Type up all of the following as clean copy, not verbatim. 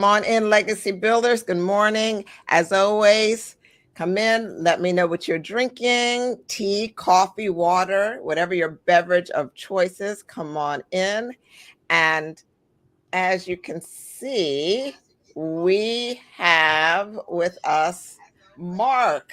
On in, Legacy Builders. Good morning. As always, come in, let me know what you're drinking: tea, coffee, water, whatever your beverage of choices. Come on in. And as you can see, we have with us Mark.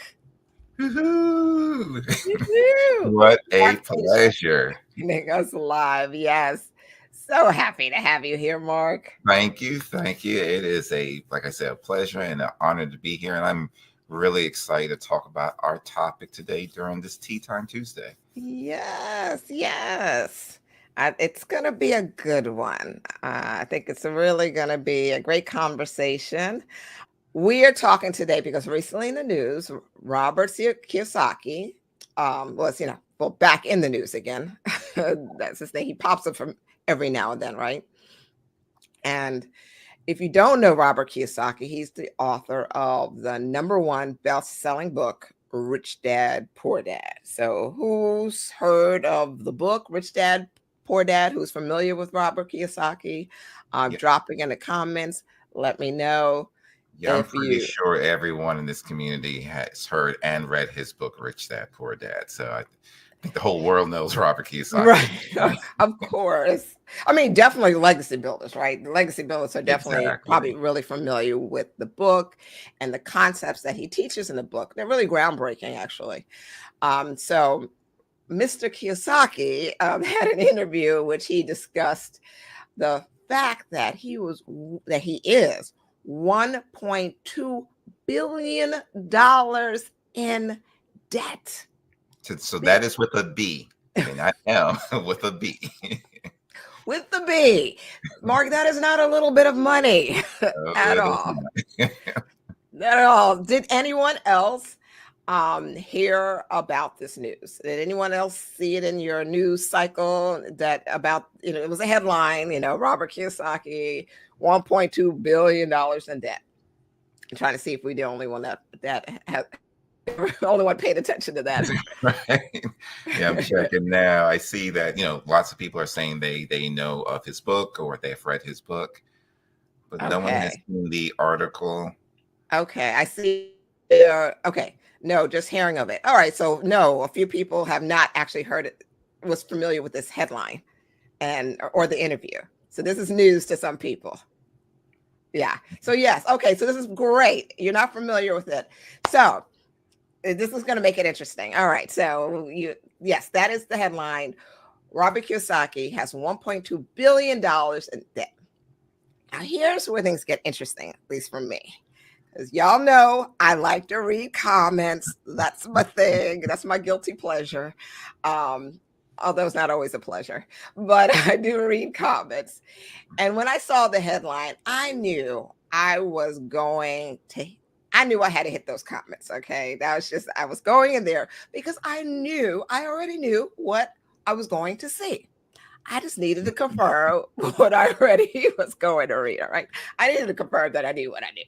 Woo-hoo. Woo-hoo. What a Mark Fisher pleasure. joining us live. Yes. So happy to have you here, Mark. Thank you. Thank you. It is like I said, a pleasure and an honor to be here. And I'm really excited to talk about our topic today during this Tea Time Tuesday. Yes, yes. It's going to be a good one. I think it's really going to be a great conversation. We are talking today because recently in the news, Robert Kiyosaki was, well, back in the news again. That's his thing. He pops up from every now and then, right? And if you don't know Robert Kiyosaki, he's the author of the number one best-selling book, Rich Dad, Poor Dad. So who's heard of the book, Rich Dad, Poor Dad? Who's familiar with Robert Kiyosaki? Yeah, Dropping in the comments. Let me know yeah, I'm if pretty you sure everyone in this community has heard and read his book, Rich Dad, Poor Dad. So I think the whole world knows Robert Kiyosaki at right. this point. Of course. I mean, definitely legacy builders, right? The legacy builders are definitely probably Exactly. really familiar with the book and the concepts that he teaches in the book. They're really groundbreaking, actually. So Mr. Kiyosaki had an interview in which he discussed the fact that he is $1.2 billion in debt. So that is with a B. And I am with a B. With the B. Mark, that is not a little bit of money at It is all. not. Not at all. Did anyone else hear about this news? Did anyone else see it in your news cycle that about, it was a headline, Robert Kiyosaki, $1.2 billion in debt. I'm trying to see if we're the only one that has only one paying attention to that. Right. Yeah, I'm checking now. I see that, lots of people are saying they know of his book or they've read his book, but no one has Okay. seen the article. Okay. I see. Okay. No, just hearing of it. All right. So no, a few people have not actually heard it, was familiar with this headline or the interview. So this is news to some people. Yeah. So yes. Okay. So this is great. You're not familiar with it. So this is going to make it interesting. All right. So yes, that is the headline. Robert Kiyosaki has $1.2 billion in debt. Now here's where things get interesting, at least for me. As y'all know, I like to read comments. That's my thing. That's my guilty pleasure. Although it's not always a pleasure, but I do read comments. And when I saw the headline, I knew I had to hit those comments. Okay. That was just, I was going in there because I already knew what I was going to see. I just needed to confirm what I already was going to read. All right. I needed to confirm that I knew what I knew.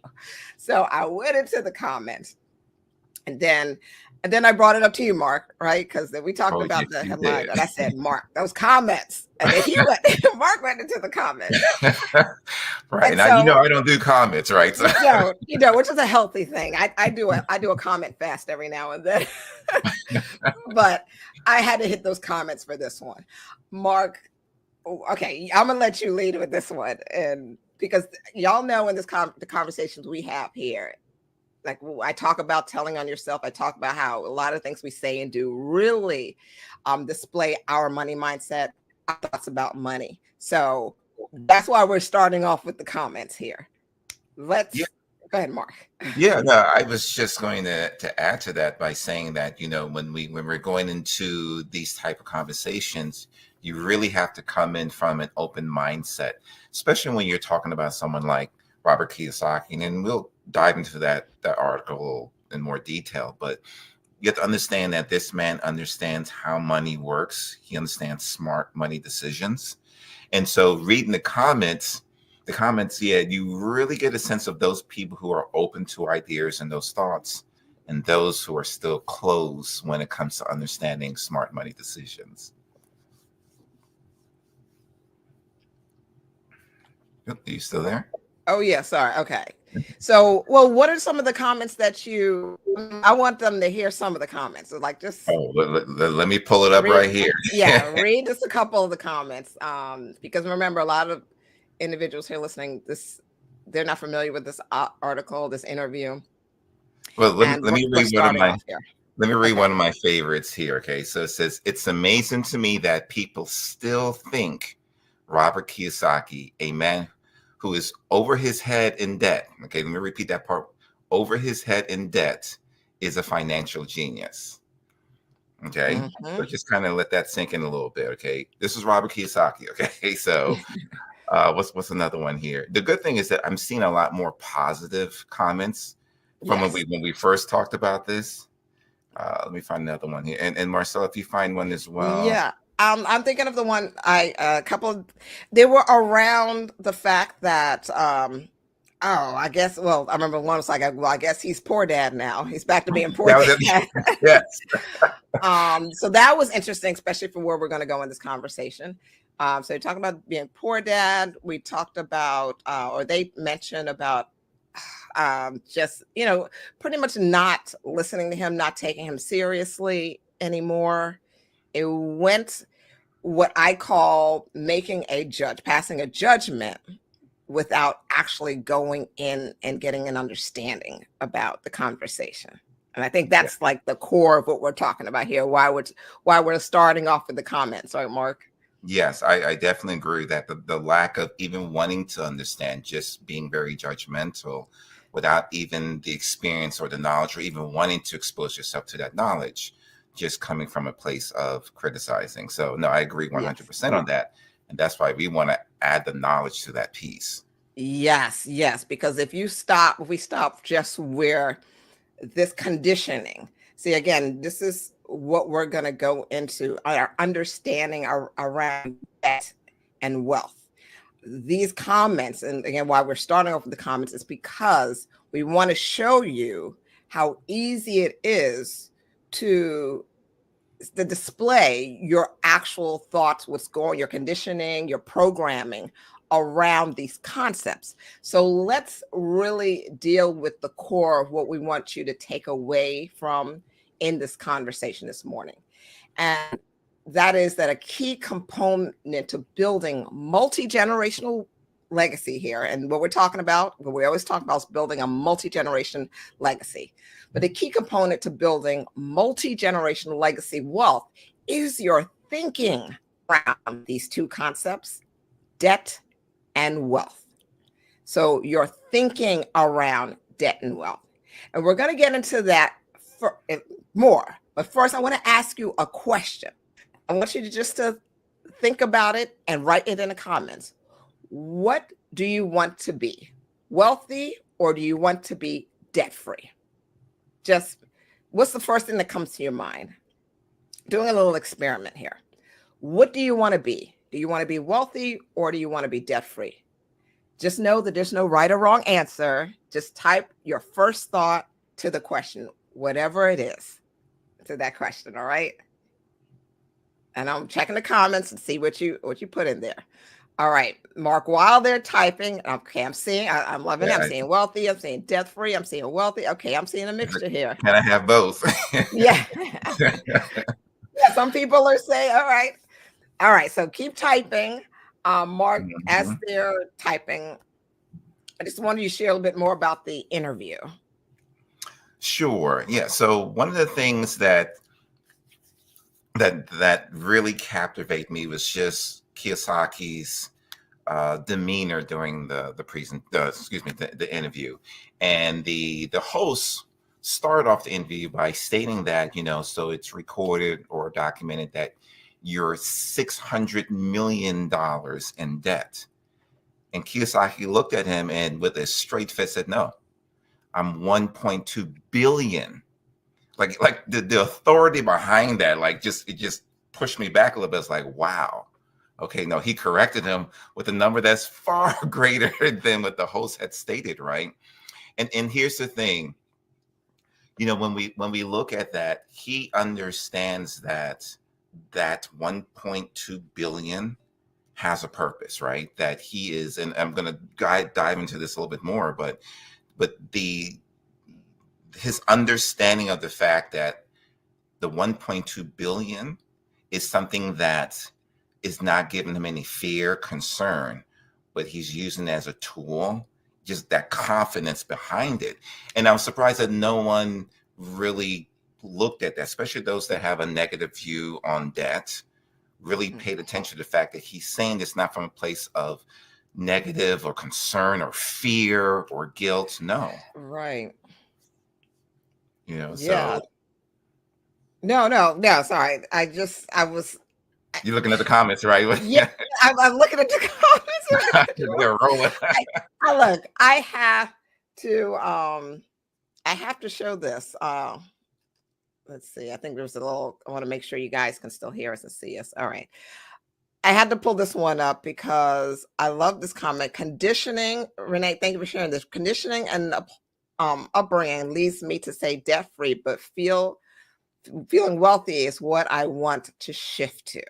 So I went into the comments and then I brought it up to you, Mark, right? Because then we talked Oh, yes, about the you headline did. and I said, Mark, those comments. And then Mark went into the comments. Right. And Now, so I don't do comments, right? So, which is a healthy thing. I do a comment fast every now and then. But I had to hit those comments for this one. Mark, okay, I'm gonna let you lead with this one, and because y'all know in the conversations we have here, like I talk about telling on yourself, I talk about how a lot of things we say and do really display our money mindset, our thoughts about money. So that's why we're starting off with the comments here. yeah. Let's go ahead, Mark. Yeah, no, I was just going to add to that by saying that, when we're going into these type of conversations, you really have to come in from an open mindset, especially when you're talking about someone like Robert Kiyosaki. And we'll dive into that article in more detail, but you have to understand that this man understands how money works. He understands smart money decisions. And so reading the comments, yeah, you really get a sense of those people who are open to ideas and those thoughts, and those who are still closed when it comes to understanding smart money decisions. Yep, are you still there? Oh yeah, sorry. Okay. So, well, what are some of the comments that I want them to hear some of the comments. So like just Oh, let me pull it up read, right here. yeah, read just a couple of the comments. Because remember, a lot of individuals here listening, they're not familiar with this article, this interview, Well, and let me we're read one of starting my off here. let me read Okay. one of my favorites here. Okay, so it says, "It's amazing to me that people still think Robert Kiyosaki, a man who is over his head in debt." Okay, let me repeat that part. Over his head in debt is a financial genius. Okay, Hmm. so just kind of let that sink in a little bit. Okay, this is Robert Kiyosaki. Okay, so what's another one here? The good thing is that I'm seeing a lot more positive comments from Yes. when we first talked about this. Let me find another one here. And Marcel, if you find one as well. Yeah. I'm thinking of the one a couple of, they were around the fact that oh, I guess, well, I remember one was like, well, I guess he's poor dad now. He's back to being poor That was it. dad. Yes. So that was interesting, especially for where we're going to go in this conversation. So you're talking about being poor dad. We talked about, or they mentioned about just, pretty much not listening to him, not taking him seriously anymore. It went what I call passing a judgment without actually going in and getting an understanding about the conversation. And I think Yeah. that's like the core of what we're talking about here. Why we're starting off with the comments, right, Mark? Yes, I definitely agree that the lack of even wanting to understand, just being very judgmental without even the experience or the knowledge or even wanting to expose yourself to that knowledge, just coming from a place of criticizing. So, no, I agree Yes. 100% on that. And that's why we want to add the knowledge to that piece. Yes, yes. Because if we stop just where this conditioning, see, again, this is what we're going to go into our understanding around debt and wealth. These comments, and again, why we're starting off with the comments is because we want to show you how easy it is to display your actual thoughts, your conditioning, your programming around these concepts. So let's really deal with the core of what we want you to take away from in this conversation this morning. And that is that a key component to building multi-generational legacy here, and what we always talk about is building a multi-generation legacy. But a key component to building multi-generational legacy wealth is your thinking around these two concepts, debt and wealth. So your thinking around debt and wealth. And we're going to get into that more. But first, I want to ask you a question. I want you to think about it and write it in the comments. What do you want to be? Wealthy, or do you want to be debt free? Just what's the first thing that comes to your mind? Doing a little experiment here. What do you want to be? Do you want to be wealthy, or do you want to be debt free? Just know that there's no right or wrong answer. Just type your first thought to the question, whatever it is, to that question. All right. And I'm checking the comments and see what you put in there. All right, Mark, while they're typing, okay, I'm loving it. I'm Yeah. seeing wealthy, I'm seeing debt free, I'm seeing wealthy. Okay, I'm seeing a mixture here. Can I have both? Yeah. Yeah, some people are saying, all right. All right, so keep typing. Mark, as Mhm. they're typing, I just wanted you to share a little bit more about the interview. Sure. Yeah. So one of the things that really captivated me was just Kiyosaki's demeanor during the interview, and the host started off the interview by stating that, so it's recorded or documented that you're $600 million in debt, and Kiyosaki looked at him and with a straight face said, "No, I'm 1.2 billion." Like the authority behind that, like it just pushed me back a little bit. It's like, wow. Okay, no, he corrected him with a number that's far greater than what the host had stated, right? And here's the thing, when we look at that, he understands that 1.2 billion has a purpose, right? That he is, and I'm going to dive into this a little bit more, but the his understanding of the fact that the 1.2 billion is something that is not giving him any fear, concern, but he's using it as a tool, just that confidence behind it. And I'm surprised that no one really looked at that, especially those that have a negative view on debt, really paid attention to the fact that he's saying this not from a place of negative or concern or fear or guilt. No, Right. Yeah. so No. Sorry. I was, you're looking at the comments, right? yeah, I'm looking at the comments. They're rolling. Look, I have to show this. Let's see. I think there's a little, I want to make sure you guys can still hear us and see us. All right. I had to pull this one up because I love this comment. Conditioning, Renee, thank you for sharing this. Conditioning and upbringing leads me to say debt free, but feeling wealthy is what I want to shift to.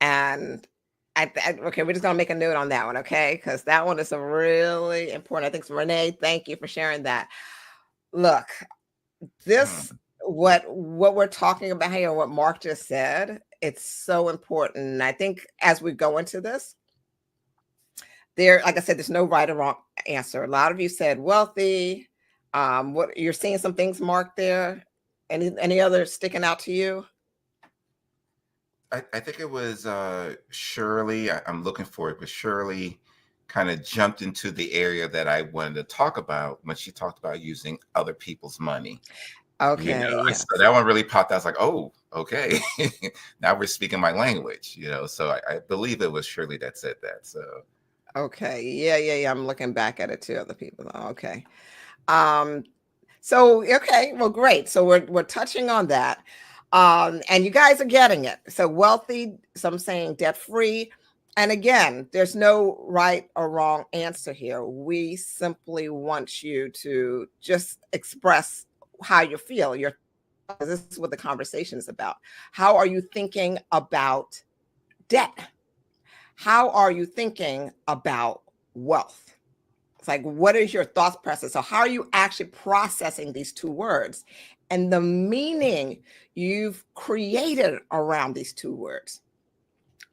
And okay, we're just gonna make a note on that one, okay? Because that one is a really important. I think so, Renee, thank you for sharing that. Look, this what we're talking about here, what Mark just said, it's so important. And I think as we go into this, like I said, there's no right or wrong answer. A lot of you said wealthy. What you're seeing some things, Mark, there. Any other sticking out to you? I think it was Shirley. I'm looking for it, but Shirley kind of jumped into the area that I wanted to talk about when she talked about using other people's money. Okay. Yes. So that one really popped out. I was like, oh, okay. Now we're speaking my language, So I believe it was Shirley that said that. So okay. Yeah. I'm looking back at it too. Other people. Okay. So okay, well, great. So we're touching on that. And you guys are getting it. So wealthy, some saying debt free. And again, there's no right or wrong answer here. We simply want you to just express how you feel. This is what the conversation is about. How are you thinking about debt? How are you thinking about wealth? It's like, what is your thought process? So how are you actually processing these two words and the meaning you've created around these two words?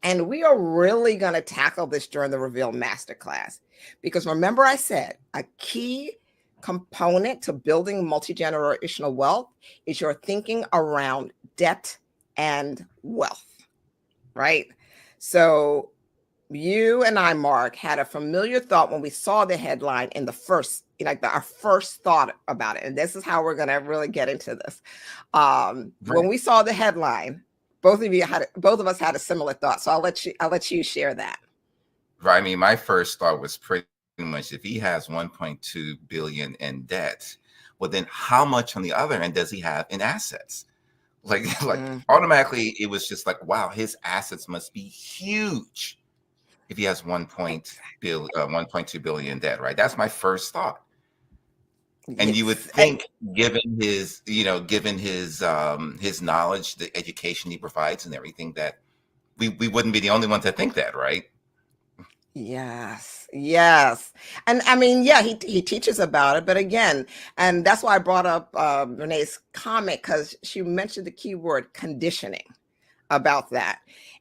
And we are really going to tackle this during the Reveal Masterclass, because remember I said a key component to building multi-generational wealth is your thinking around debt and wealth, right? So you and I, Mark, had a familiar thought when we saw the headline in the first, our first thought about it. And this is how we're going to really get into this. When we saw the headline, both of us had a similar thought. So I'll let you share that. Right. I mean, my first thought was pretty much, if he has 1.2 billion in debt, well, then how much on the other end does he have in assets? Like automatically, it was just like, wow, his assets must be huge if he has 1.2 billion in debt, right? That's my first thought. And you would think, given his knowledge, the education he provides and everything, that we wouldn't be the only ones that think that, right? Yes. And I mean, yeah, he teaches about it, but again, and that's why I brought up Renee's comment, because she mentioned the key word conditioning about that.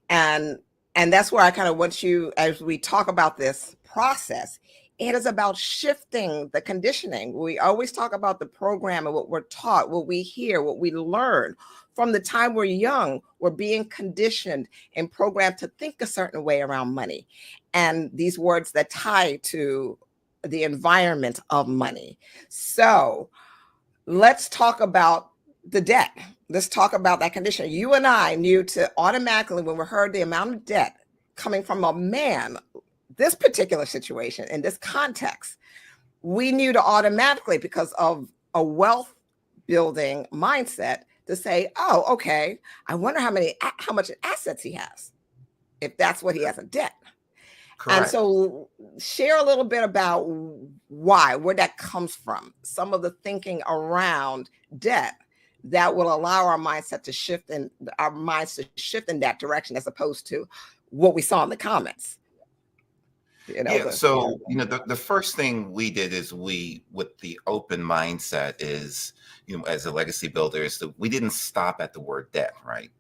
And that's where I kind of want you, as we talk about this process, it is about shifting the conditioning. We always talk about the program and what we're taught, what we hear, what we learn. From the time we're young, we're being conditioned and programmed to think a certain way around money. And these words that tie to the environment of money. So let's talk about the debt. Let's talk about that condition. You and I knew to automatically, when we heard the amount of debt coming from a man, this particular situation, in this context, we knew to automatically, because of a wealth building mindset, to say, oh, okay, I wonder how much assets he has, if that's what he has in debt. Correct. And so share a little bit about where that comes from, some of the thinking around debt that will allow our mindset to shift, and our minds to shift in that direction, as opposed to, what we saw in the comments. You know, Yeah. So, the first thing we did is with the open mindset is, as a legacy builder, is that we didn't stop at the word debt, right?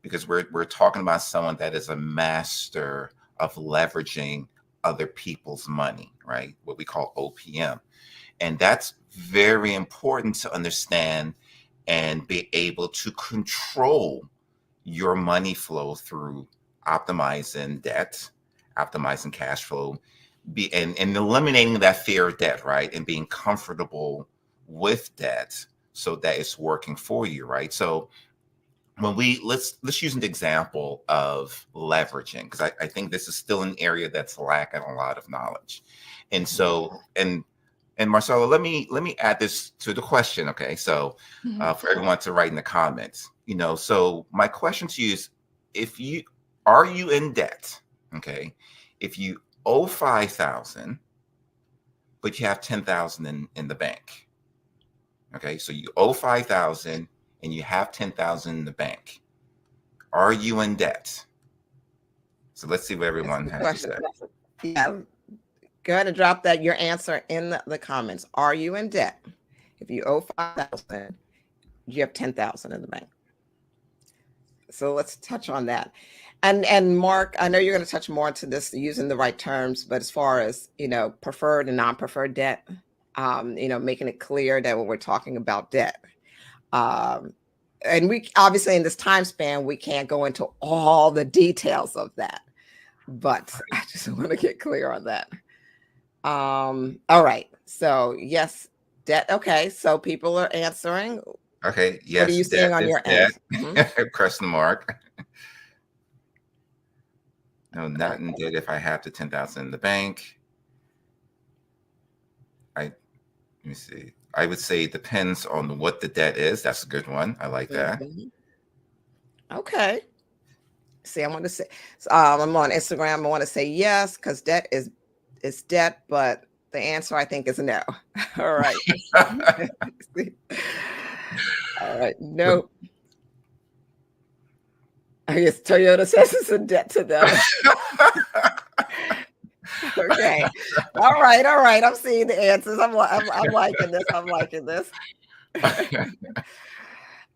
Because we're talking about someone that is a master of leveraging other people's money, right? What we call OPM. And that's very important to understand and be able to control your money flow through optimizing debt, optimizing cash flow, and eliminating that fear of debt, right? And being comfortable with debt so that it's working for you, right? So when let's use an example of leveraging, because I think this is still an area that's lacking a lot of knowledge. And so and Marcella, let me add this to the question. Okay, so for everyone to write in the comments, so my question to you is, are you in debt? Okay, if you owe 5,000, but you have 10,000 in the bank. Okay, so you owe 5,000 and you have 10,000 in the bank. Are you in debt? So let's see what everyone has to say. Yeah. Go ahead and drop your answer in the comments. Are you in debt? If you owe 5,000, you have 10,000 in the bank. So let's touch on that. And Mark, I know you're going to touch more into this using the right terms, but as far as, preferred and non-preferred debt, making it clear that when we're talking about debt, and we obviously in this time span, we can't go into all the details of that, but I just want to get clear on that. All right. So yes, debt. Okay. So people are answering. Okay. Yes. What are you seeing on your end? Question mark. No, not in debt if I have the 10,000 in the bank. Let me see. I would say it depends on what the debt is. That's a good one. I like that. Okay. See, I want to say, I'm on Instagram. I want to say yes, because debt is debt, but the answer I think is no. All right. All right. Nope. I guess Toyota says it's a debt to them. Okay. All right. I'm seeing the answers. I'm liking this. I'm liking this.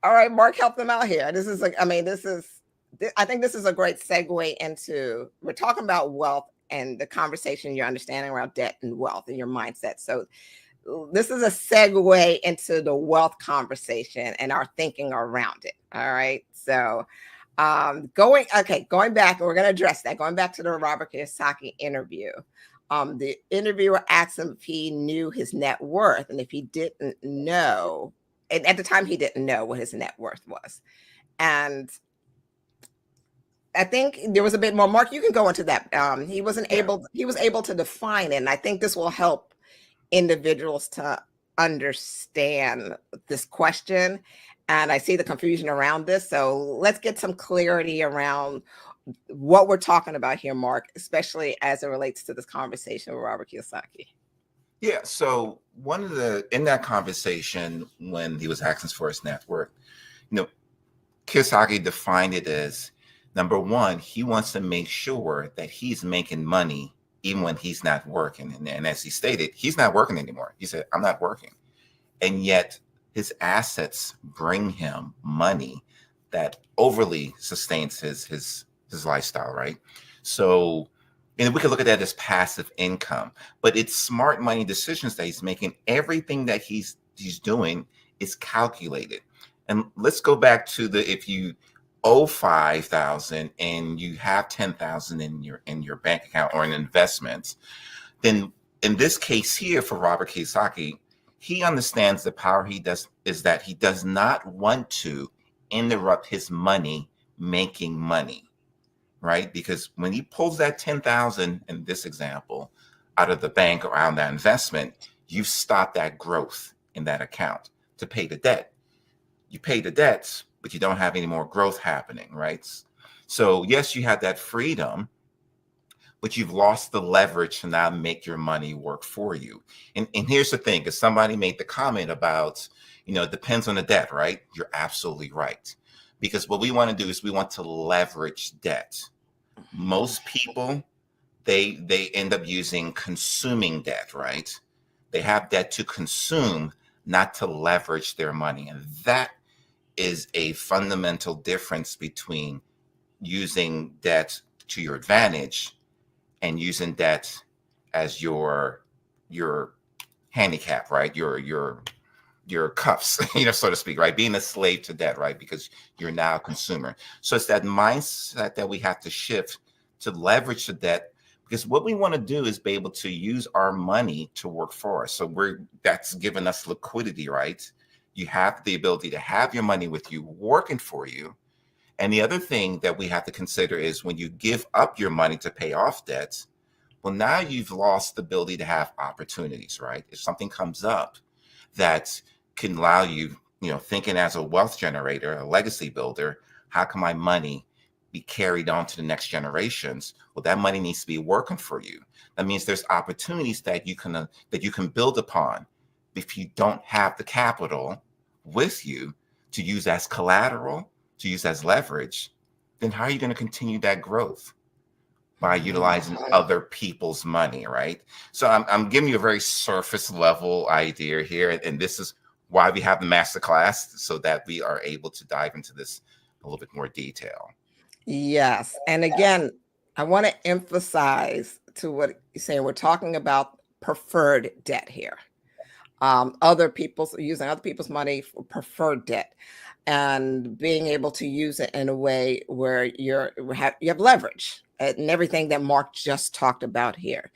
All right, Mark, help them out here. I think this is a great segue into, we're talking about wealth and the conversation, your understanding around debt and wealth and your mindset. So this is a segue into the wealth conversation and our thinking around it. All right. So going back, we're going to address that. Going back to the Robert Kiyosaki interview. The interviewer asked him if he knew his net worth, and if he didn't know, and at the time he didn't know what his net worth was. And I think there was a bit more. Mark, you can go into that. He was able to define it. And I think this will help individuals to understand this question. And I see the confusion around this. So let's get some clarity around what we're talking about here, Mark, especially as it relates to this conversation with Robert Kiyosaki. Yeah. So in that conversation, when he was asking for his net worth, Kiyosaki defined it as, number one, he wants to make sure that he's making money even when he's not working. And as he stated, he's not working anymore. He said, I'm not working. And yet his assets bring him money that overly sustains his lifestyle, right? So, and we could look at that as passive income, but it's smart money decisions that he's making. Everything that he's doing is calculated. And let's go back to if you owe 5,000 and you have 10,000 in your bank account or in investments, then in this case here for Robert Kiyosaki, he understands the power is that he does not want to interrupt his money making money, right? Because when he pulls that 10,000 in this example out of the bank or out of that investment, you've stopped that growth in that account to pay the debt. You pay the debts, but you don't have any more growth happening, right? So yes, you have that freedom, but you've lost the leverage to now make your money work for you. And here's the thing, because somebody made the comment about, it depends on the debt, right? You're absolutely right. Because what we want to do is we want to leverage debt. Most people, they end up using consuming debt, right? They have debt to consume, not to leverage their money. And that is a fundamental difference between using debt to your advantage and using debt as your handicap, right? Your cuffs, so to speak, right? Being a slave to debt, right? Because you're now a consumer. So it's that mindset that we have to shift to leverage the debt, because what we want to do is be able to use our money to work for us. So that's giving us liquidity, right? You have the ability to have your money with you, working for you. And the other thing that we have to consider is when you give up your money to pay off debts, well, now you've lost the ability to have opportunities, right? If something comes up that can allow you, thinking as a wealth generator, a legacy builder, how can my money be carried on to the next generations? Well, that money needs to be working for you. That means there's opportunities that you can build upon. If you don't have the capital with you to use as collateral, to use as leverage, then how are you going to continue that growth? By utilizing other people's money, right? So I'm giving you a very surface level idea here, and this is why we have the master class, so that we are able to dive into this a little bit more detail. Yes. And again, I want to emphasize to what you're saying. We're talking about preferred debt here. Using other people's money for preferred debt, and being able to use it in a way where you have leverage and everything that Mark just talked about here.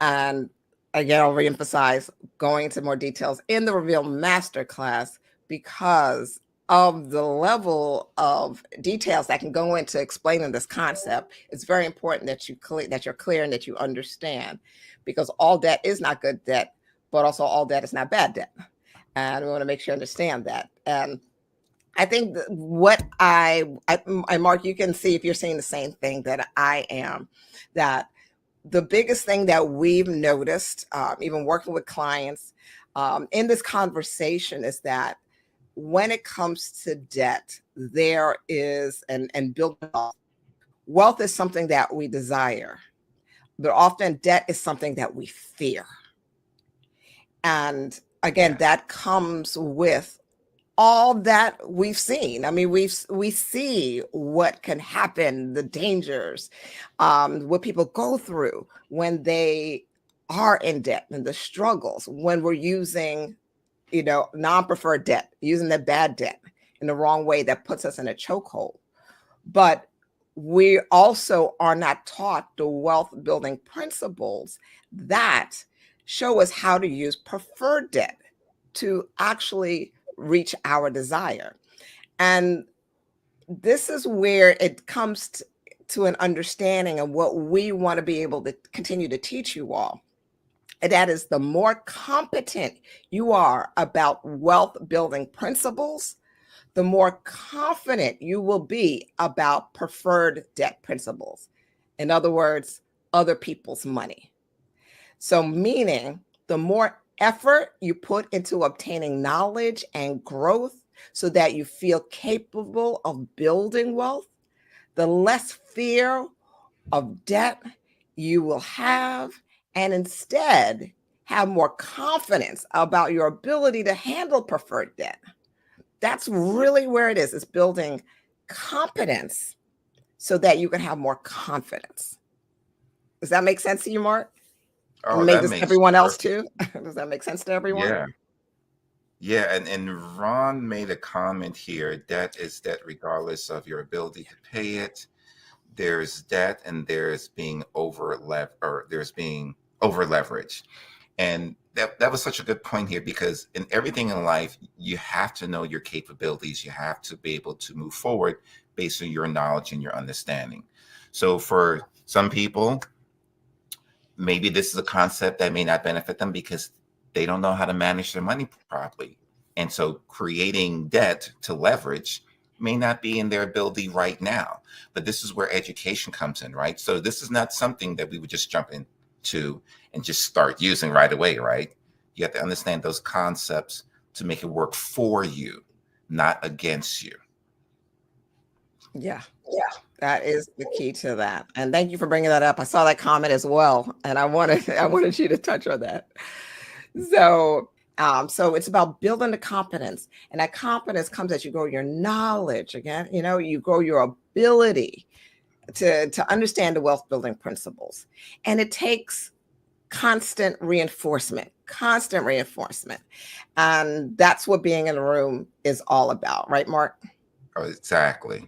And again, I'll reemphasize going into more details in the Reveal Masterclass, because of the level of details that can go into explaining this concept. It's very important that you're clear and that you understand, because all debt is not good debt, but also all debt is not bad debt. And we want to make sure you understand that. And I think Mark, you can see if you're seeing the same thing that I am, that the biggest thing that we've noticed, even working with clients in this conversation, is that when it comes to debt, there is, and building wealth is something that we desire, but often debt is something that we fear. And again, that comes with all that we've seen. I mean, we see what can happen, the dangers, what people go through when they are in debt, and the struggles when we're using, non-preferred debt, using the bad debt in the wrong way that puts us in a chokehold. But we also are not taught the wealth building principles that show us how to use preferred debt to actually reach our desire. And this is where it comes to an understanding of what we want to be able to continue to teach you all. And that is, the more competent you are about wealth building principles, the more confident you will be about preferred debt principles. In other words, other people's money. So meaning, the more effort you put into obtaining knowledge and growth so that you feel capable of building wealth, the less fear of debt you will have, and instead have more confidence about your ability to handle preferred debt. That's really where it is. It's building competence so that you can have more confidence. Does that make sense to you, Mark? Oh, And that maybe makes everyone else perfect. too. Does that make sense to everyone? Yeah. Yeah, and Ron made a comment here: debt is debt regardless of your ability to pay it. There's debt and there's being over leveraged. And that was such a good point here, because in everything in life, you have to know your capabilities. You have to be able to move forward based on your knowledge and your understanding. So for some people, maybe this is a concept that may not benefit them because they don't know how to manage their money properly. And so creating debt to leverage may not be in their ability right now. But this is where education comes in, right? So this is not something that we would just jump into and just start using right away, right? You have to understand those concepts to make it work for you, not against you. Yeah. That is the key to that. And thank you for bringing that up. I saw that comment as well, and I wanted you to touch on that. So, so it's about building the competence, and that competence comes as you grow your knowledge. Again, you grow your ability to understand the wealth building principles, and it takes constant reinforcement, and that's what being in a room is all about, right, Mark? Oh, exactly.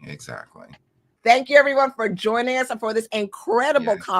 Thank you, everyone, for joining us and for this incredible Yes.